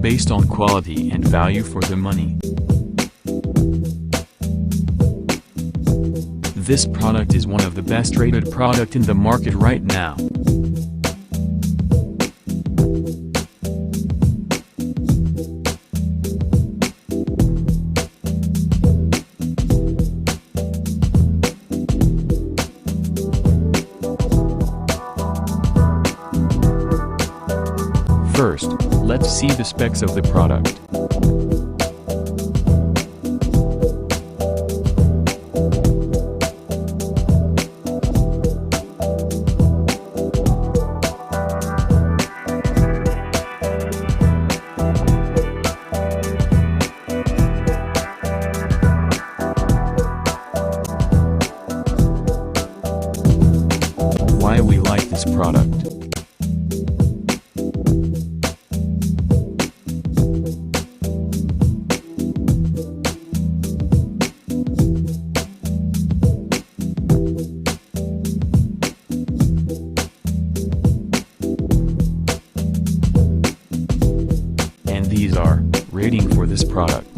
based on quality and value for the money. This product is one of the best rated product in the market right now. First, let's see the specs of the product. Why we like this product. And these are rating for this product.